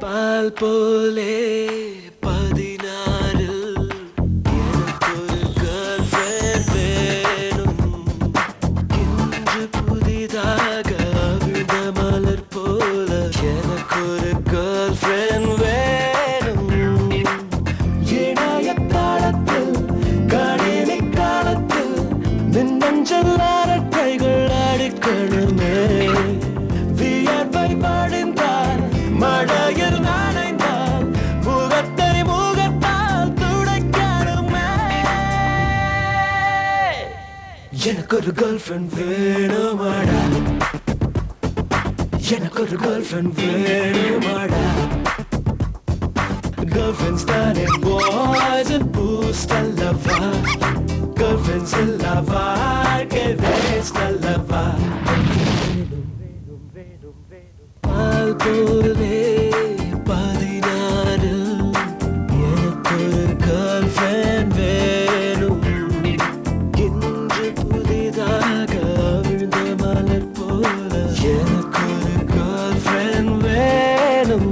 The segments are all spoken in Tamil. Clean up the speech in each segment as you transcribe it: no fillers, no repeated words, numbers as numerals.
பால் போலே 16 எனக்கொரு girlfriend வேணும் இன்று புதிதாக விழுந்த மலர் போல எனக்கொரு girlfriend வேணும் இணைய காலத்தில் கணினி காலத்தில் மின்னஞ்சல் அரட்டைகள் அடிக்கணுமே வியர்வை படிந்தால் மழையில் நனைந்தால் முகத்தை முகத்தால் துடைக்கணுமே எனக்கு ஒரு கேர்ள்ஃப்ரெண்ட் வேணுமாடா எனக்கு ஒரு கேர்ள்ஃப்ரெண்ட் வேணுமாடா கேர்ள்ஃப்ரெண்ட்ஸ் தானே பாய்ஸ் அண்ட் பூஸ்ட் அல்லவா கேர்ள்ஃப்ரெண்ட்ஸ் இல்லவா வேஸ்ட் அல்லவா பால் போலே 16 எனக்கொரு கேர்ள்ஃப்ரெண்ட் வேணும் இன்று புதிதாக விழுந்த மலர் போல எனக்கொரு கேர்ள்ஃப்ரெண்ட் வேணும்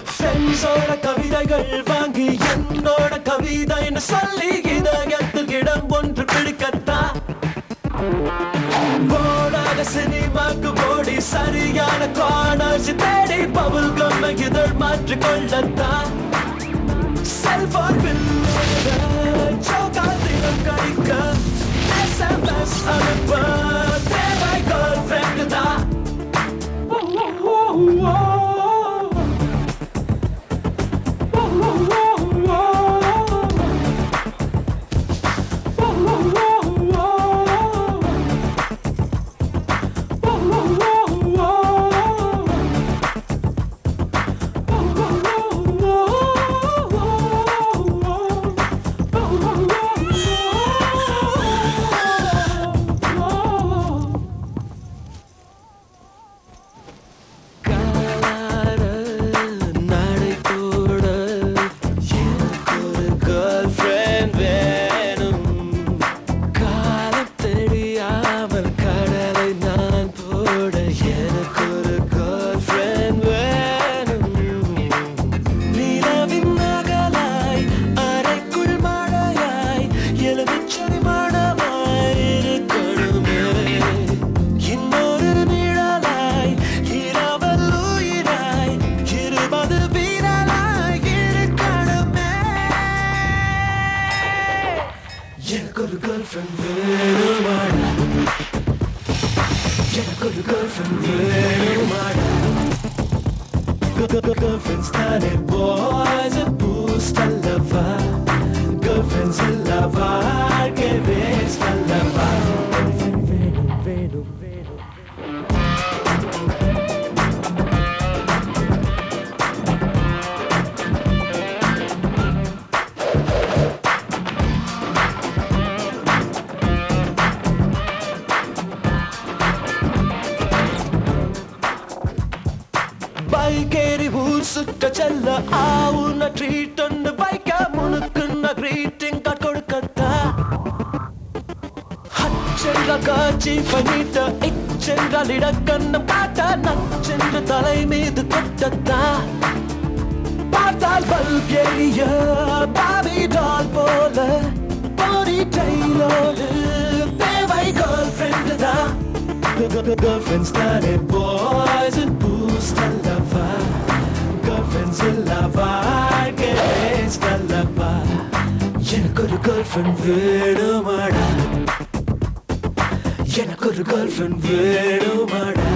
ஃப்ரெண்ட்ஸோட கவிதைகள் வாங்கி என்னோட கவிதைன்னு சொல்லி இதயத்தில் இடம் ஒன்று பிடிக்கத்தான் ஓடாத சினிமாக்கு ஓடி சரியான கார்னர்ஸ் தேடி பபுள் கம் இதழ் மாற்றிக்கொள்ளத்தான் செல்போன் தினம் கழிக்க SMS அனுப்ப தேவை கேர்ள்ஃப்ரெண்ட் தான் எனக்கு ஒரு கேர்ள்ஃப்ரெண்ட் வேணுமாடா எனக்கு ஒரு கேர்ள்ஃப்ரெண்ட் வேணுமாடா கேர்ள்ஃப்ரெண்ட்ஸ் தானே பாய்ஸ் அண்ட் பூஸ்ட் அல்லவா கேர்ள்ஃப்ரெண்ட்ஸ் இல்லவா வேஸ்ட் அல்லவா வேணும் வேணும் வேணும் பைக்கேரி ஊர் சுற்ற செல்ல ஆவுன ட்ரீட் ஒன்று பைக்க முனுக்குன்ன கிரீட்டிங் கார்டு கொடுக்கத்தா ஹச்சென்றால் காட்சி பண்ணிட்ட இச்சென்றால் இடக்கண்ணம் காட்ட நச்சென்று தலை மீது கொட்டத்தா பார்த்தால் பல்கேரிய பாபி டால் போல பாடி டைலோடு தேவை கேர்ள்ஃப்ரெண்ட் தான் girlfriends தானே boys and boost அல்லவா girlfriends இல்லவா வேஸ்ட் அல்லவா எனக்கு ஒரு girlfriend வேணுமாடா எனக்கு ஒரு girlfriend வேணுமாடா